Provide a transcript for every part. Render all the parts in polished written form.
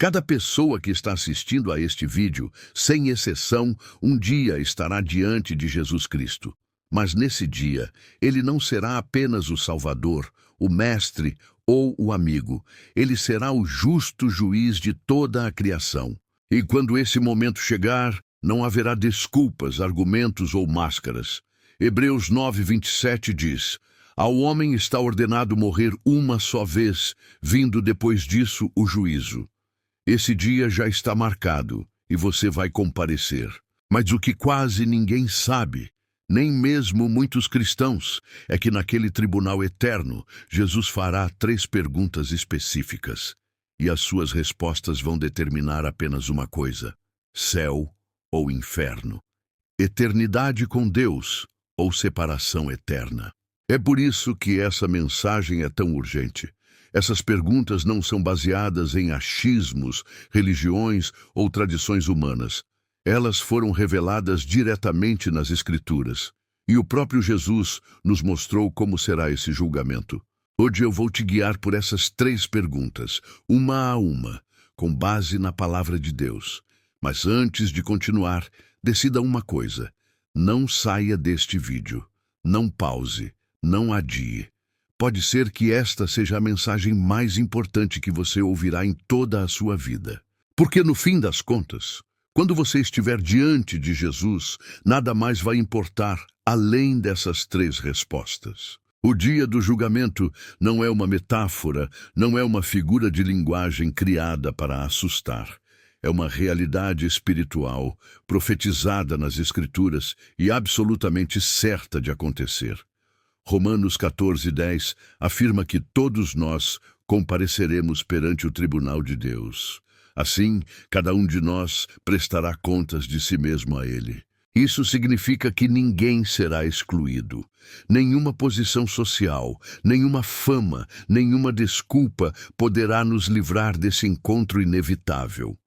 Cada pessoa que está assistindo a este vídeo, sem exceção, um dia estará diante de Jesus Cristo. Mas nesse dia, ele não será apenas o Salvador, o Mestre ou o amigo. Ele será o justo juiz de toda a criação. E quando esse momento chegar, não haverá desculpas, argumentos ou máscaras. Hebreus 9:27 diz: ao homem está ordenado morrer uma só vez, vindo depois disso o juízo. Esse dia já está marcado e você vai comparecer. Mas o que quase ninguém sabe, nem mesmo muitos cristãos, é que naquele tribunal eterno, Jesus fará 3 perguntas específicas. E as suas respostas vão determinar apenas uma coisa: céu ou inferno. Eternidade com Deus ou separação eterna. É por isso que essa mensagem é tão urgente. Essas perguntas não são baseadas em achismos, religiões ou tradições humanas. Elas foram reveladas diretamente nas Escrituras. E o próprio Jesus nos mostrou como será esse julgamento. Hoje eu vou te guiar por essas 3 perguntas, uma a uma, com base na palavra de Deus. Mas antes de continuar, decida uma coisa: não saia deste vídeo. Não pause, não adie. Pode ser que esta seja a mensagem mais importante que você ouvirá em toda a sua vida. Porque no fim das contas, quando você estiver diante de Jesus, nada mais vai importar além dessas 3 respostas. O dia do julgamento não é uma metáfora, não é uma figura de linguagem criada para assustar. É uma realidade espiritual, profetizada nas Escrituras e absolutamente certa de acontecer. Romanos 14:10 afirma que todos nós compareceremos perante o tribunal de Deus. Assim, cada um de nós prestará contas de si mesmo a Ele. Isso significa que ninguém será excluído. Nenhuma posição social, nenhuma fama, nenhuma desculpa poderá nos livrar desse encontro inevitável.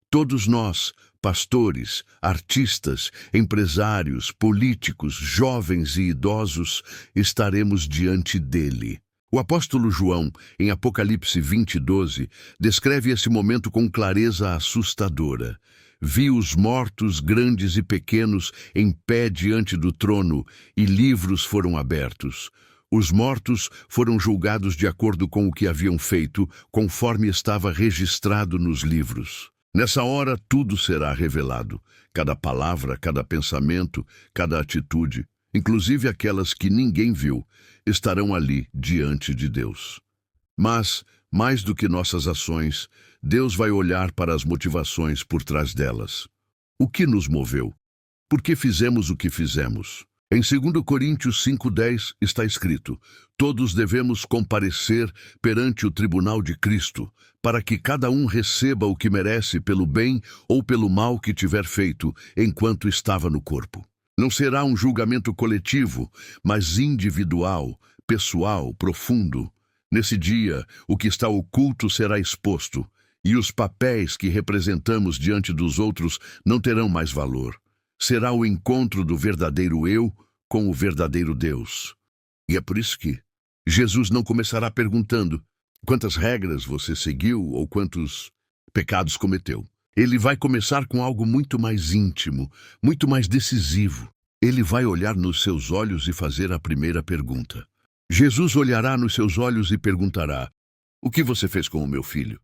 Todos nós, pastores, artistas, empresários, políticos, jovens e idosos, estaremos diante dele. O apóstolo João, em Apocalipse 20:12, descreve esse momento com clareza assustadora. Vi os mortos, grandes e pequenos, em pé diante do trono, e livros foram abertos. Os mortos foram julgados de acordo com o que haviam feito, conforme estava registrado nos livros. Nessa hora, tudo será revelado. Cada palavra, cada pensamento, cada atitude, inclusive aquelas que ninguém viu, estarão ali diante de Deus. Mas, mais do que nossas ações, Deus vai olhar para as motivações por trás delas. O que nos moveu? Por que fizemos o que fizemos? Em 2 Coríntios 5:10 está escrito: todos devemos comparecer perante o tribunal de Cristo, para que cada um receba o que merece pelo bem ou pelo mal que tiver feito enquanto estava no corpo. Não será um julgamento coletivo, mas individual, pessoal, profundo. Nesse dia, o que está oculto será exposto, e os papéis que representamos diante dos outros não terão mais valor. Será o encontro do verdadeiro eu com o verdadeiro Deus. E é por isso que Jesus não começará perguntando quantas regras você seguiu ou quantos pecados cometeu. Ele vai começar com algo muito mais íntimo, muito mais decisivo. Ele vai olhar nos seus olhos e fazer a primeira pergunta. Jesus olhará nos seus olhos e perguntará: o que você fez com o meu filho?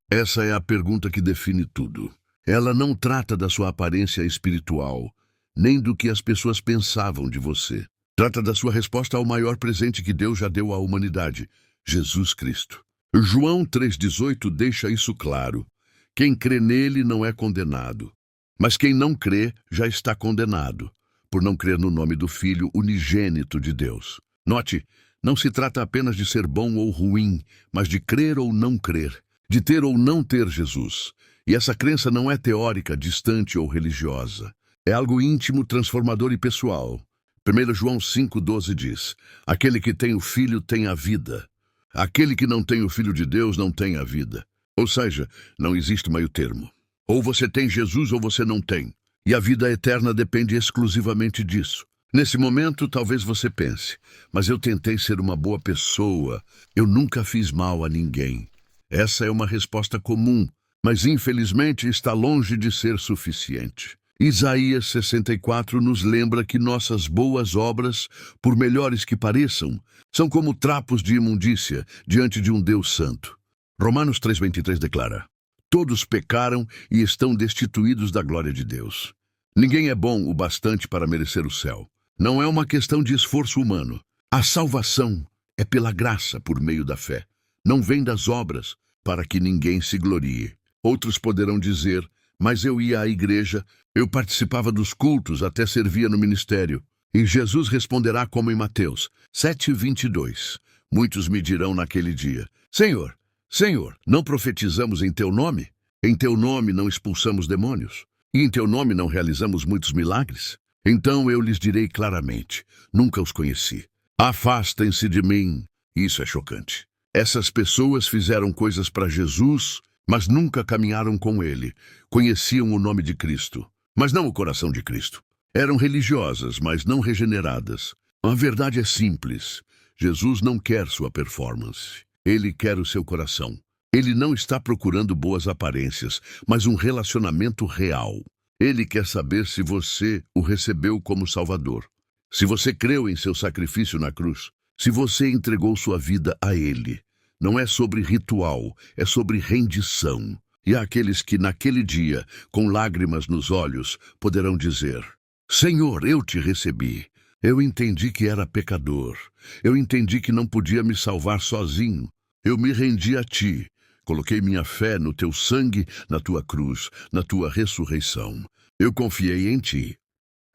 Essa é a pergunta que define tudo. Ela não trata da sua aparência espiritual, nem do que as pessoas pensavam de você. Trata da sua resposta ao maior presente que Deus já deu à humanidade, Jesus Cristo. João 3,18 deixa isso claro. Quem crê nele não é condenado, mas quem não crê já está condenado, por não crer no nome do Filho unigênito de Deus. Note, não se trata apenas de ser bom ou ruim, mas de crer ou não crer, de ter ou não ter Jesus. E essa crença não é teórica, distante ou religiosa. É algo íntimo, transformador e pessoal. 1 João 5,12 diz: aquele que tem o Filho tem a vida. Aquele que não tem o Filho de Deus não tem a vida. Ou seja, não existe meio termo. Ou você tem Jesus ou você não tem. E a vida eterna depende exclusivamente disso. Nesse momento, talvez você pense: mas eu tentei ser uma boa pessoa. Eu nunca fiz mal a ninguém. Essa é uma resposta comum, mas infelizmente está longe de ser suficiente. Isaías 64 nos lembra que nossas boas obras, por melhores que pareçam, são como trapos de imundícia diante de um Deus santo. Romanos 3,23 declara: todos pecaram e estão destituídos da glória de Deus. Ninguém é bom o bastante para merecer o céu. Não é uma questão de esforço humano. A salvação é pela graça por meio da fé. Não vem das obras, para que ninguém se glorie. Outros poderão dizer: mas eu ia à igreja, eu participava dos cultos, até servia no ministério. E Jesus responderá como em Mateus 7,22. Muitos me dirão naquele dia: Senhor, Senhor, não profetizamos em teu nome? Em teu nome não expulsamos demônios? E em teu nome não realizamos muitos milagres? Então eu lhes direi claramente: nunca os conheci. Afastem-se de mim. Isso é chocante. Essas pessoas fizeram coisas para Jesus, mas nunca caminharam com ele. Conheciam o nome de Cristo, mas não o coração de Cristo. Eram religiosas, mas não regeneradas. A verdade é simples. Jesus não quer sua performance. Ele quer o seu coração. Ele não está procurando boas aparências, mas um relacionamento real. Ele quer saber se você o recebeu como Salvador. Se você creu em seu sacrifício na cruz. Se você entregou sua vida a Ele. Não é sobre ritual, é sobre rendição. E há aqueles que naquele dia, com lágrimas nos olhos, poderão dizer: Senhor, eu te recebi. Eu entendi que era pecador. Eu entendi que não podia me salvar sozinho. Eu me rendi a ti. Coloquei minha fé no teu sangue, na tua cruz, na tua ressurreição. Eu confiei em ti.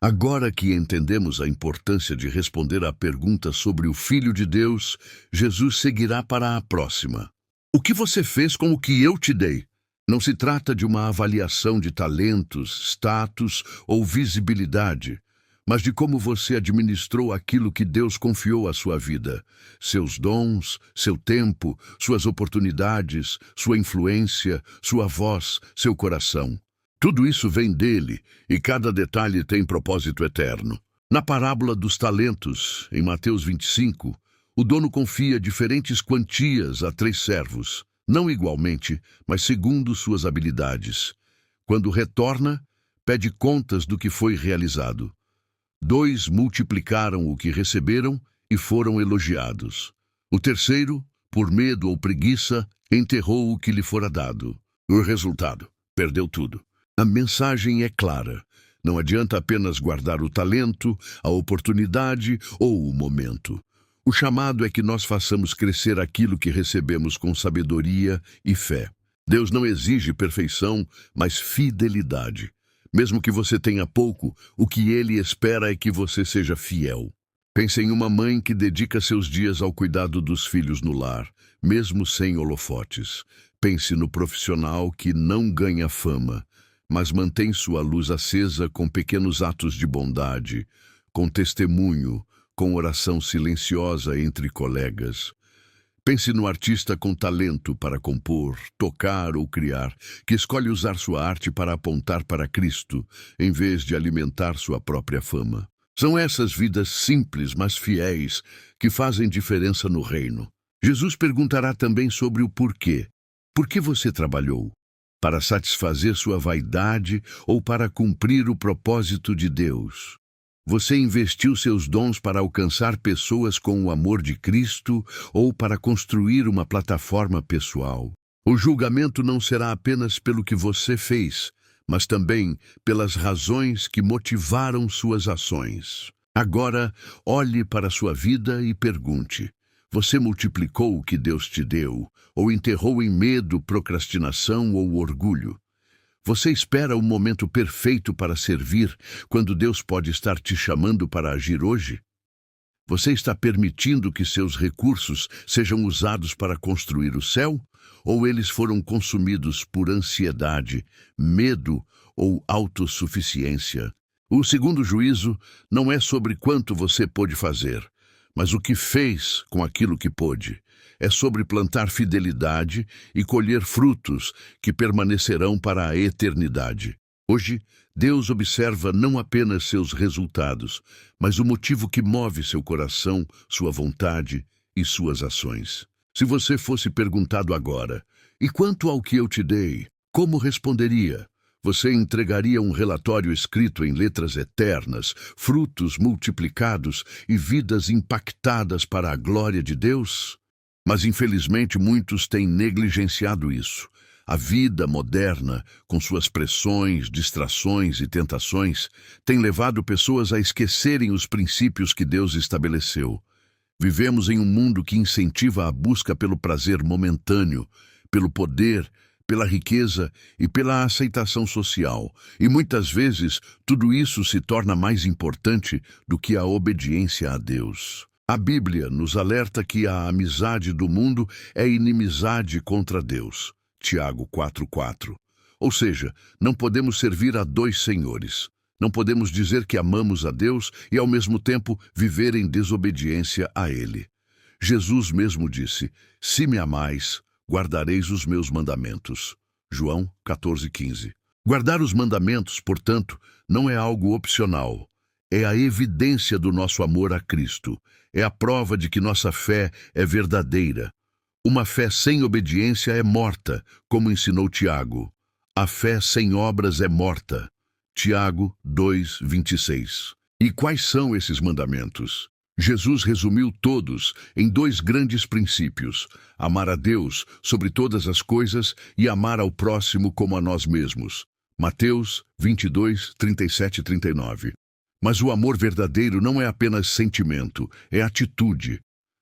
Agora que entendemos a importância de responder à pergunta sobre o Filho de Deus, Jesus seguirá para a próxima. O que você fez com o que eu te dei? Não se trata de uma avaliação de talentos, status ou visibilidade, mas de como você administrou aquilo que Deus confiou à sua vida. Seus dons, seu tempo, suas oportunidades, sua influência, sua voz, seu coração. Tudo isso vem dele, e cada detalhe tem propósito eterno. Na parábola dos talentos, em Mateus 25, o dono confia diferentes quantias a 3 servos, não igualmente, mas segundo suas habilidades. Quando retorna, pede contas do que foi realizado. 2 multiplicaram o que receberam e foram elogiados. O terceiro, por medo ou preguiça, enterrou o que lhe fora dado. O resultado: perdeu tudo. A mensagem é clara. Não adianta apenas guardar o talento, a oportunidade ou o momento. O chamado é que nós façamos crescer aquilo que recebemos com sabedoria e fé. Deus não exige perfeição, mas fidelidade. Mesmo que você tenha pouco, o que Ele espera é que você seja fiel. Pense em uma mãe que dedica seus dias ao cuidado dos filhos no lar, mesmo sem holofotes. Pense no profissional que não ganha fama, mas mantém sua luz acesa com pequenos atos de bondade, com testemunho, com oração silenciosa entre colegas. Pense no artista com talento para compor, tocar ou criar, que escolhe usar sua arte para apontar para Cristo, em vez de alimentar sua própria fama. São essas vidas simples, mas fiéis, que fazem diferença no reino. Jesus perguntará também sobre o porquê. Por que você trabalhou? Para satisfazer sua vaidade ou para cumprir o propósito de Deus? Você investiu seus dons para alcançar pessoas com o amor de Cristo ou para construir uma plataforma pessoal? O julgamento não será apenas pelo que você fez, mas também pelas razões que motivaram suas ações. Agora, olhe para sua vida e pergunte: você multiplicou o que Deus te deu, ou enterrou em medo, procrastinação ou orgulho? Você espera o momento perfeito para servir, quando Deus pode estar te chamando para agir hoje? Você está permitindo que seus recursos sejam usados para construir o céu? Ou eles foram consumidos por ansiedade, medo ou autossuficiência? O segundo juízo não é sobre quanto você pôde fazer, mas o que fez com aquilo que pôde. É sobre plantar fidelidade e colher frutos que permanecerão para a eternidade. Hoje, Deus observa não apenas seus resultados, mas o motivo que move seu coração, sua vontade e suas ações. Se você fosse perguntado agora: e quanto ao que eu te dei? Como responderia? Você entregaria um relatório escrito em letras eternas, frutos multiplicados e vidas impactadas para a glória de Deus? Mas infelizmente muitos têm negligenciado isso. A vida moderna, com suas pressões, distrações e tentações, tem levado pessoas a esquecerem os princípios que Deus estabeleceu. Vivemos em um mundo que incentiva a busca pelo prazer momentâneo, pelo poder, pela riqueza e pela aceitação social. E muitas vezes tudo isso se torna mais importante do que a obediência a Deus. A Bíblia nos alerta que a amizade do mundo é inimizade contra Deus. Tiago 4:4. Ou seja, não podemos servir a dois senhores. Não podemos dizer que amamos a Deus e, ao mesmo tempo, viver em desobediência a Ele. Jesus mesmo disse: "Se me amais, guardareis os meus mandamentos." João 14:15. Guardar os mandamentos, portanto, não é algo opcional. É a evidência do nosso amor a Cristo. É a prova de que nossa fé é verdadeira. Uma fé sem obediência é morta, como ensinou Tiago. A fé sem obras é morta. Tiago 2:26. E quais são esses mandamentos? Jesus resumiu todos em dois grandes princípios: amar a Deus sobre todas as coisas e amar ao próximo como a nós mesmos. Mateus 22:37 e 39. Mas o amor verdadeiro não é apenas sentimento, é atitude.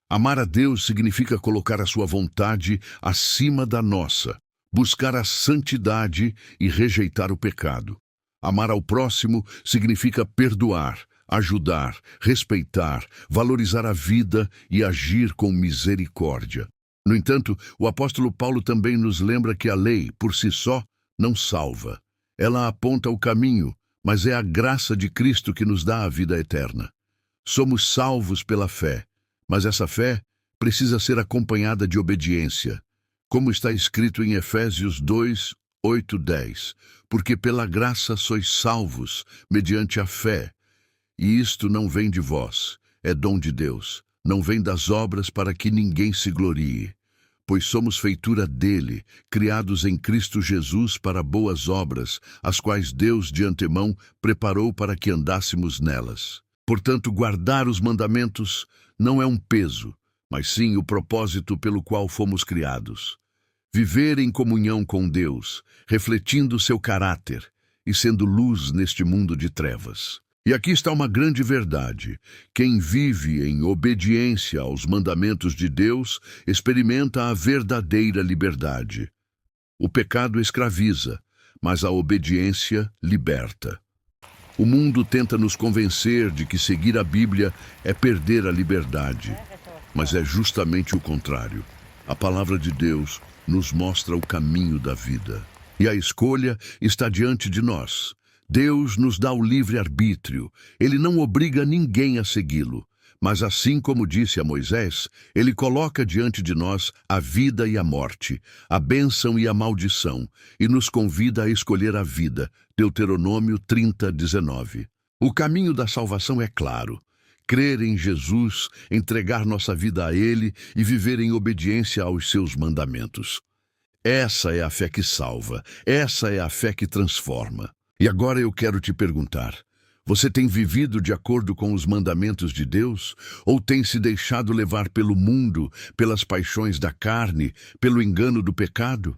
Amar a Deus significa colocar a sua vontade acima da nossa, buscar a santidade e rejeitar o pecado. Amar ao próximo significa perdoar, ajudar, respeitar, valorizar a vida e agir com misericórdia. No entanto, o apóstolo Paulo também nos lembra que a lei, por si só, não salva. Ela aponta o caminho, mas é a graça de Cristo que nos dá a vida eterna. Somos salvos pela fé, mas essa fé precisa ser acompanhada de obediência. Como está escrito em Efésios 2:8-10, porque pela graça sois salvos, mediante a fé. E isto não vem de vós, é dom de Deus, não vem das obras para que ninguém se glorie. Pois somos feitura dele, criados em Cristo Jesus para boas obras, as quais Deus de antemão preparou para que andássemos nelas. Portanto, guardar os mandamentos não é um peso, mas sim o propósito pelo qual fomos criados. Viver em comunhão com Deus, refletindo seu caráter e sendo luz neste mundo de trevas. E aqui está uma grande verdade: quem vive em obediência aos mandamentos de Deus experimenta a verdadeira liberdade. O pecado escraviza, mas a obediência liberta. O mundo tenta nos convencer de que seguir a Bíblia é perder a liberdade, mas é justamente o contrário. A palavra de Deus nos mostra o caminho da vida, e a escolha está diante de nós. Deus nos dá o livre-arbítrio. Ele não obriga ninguém a segui-lo, mas assim como disse a Moisés, ele coloca diante de nós a vida e a morte, a bênção e a maldição, e nos convida a escolher a vida. Deuteronômio 30:19. O caminho da salvação é claro: crer em Jesus, entregar nossa vida a Ele e viver em obediência aos seus mandamentos. Essa é a fé que salva, essa é a fé que transforma. E agora eu quero te perguntar: você tem vivido de acordo com os mandamentos de Deus? Ou tem se deixado levar pelo mundo, pelas paixões da carne, pelo engano do pecado?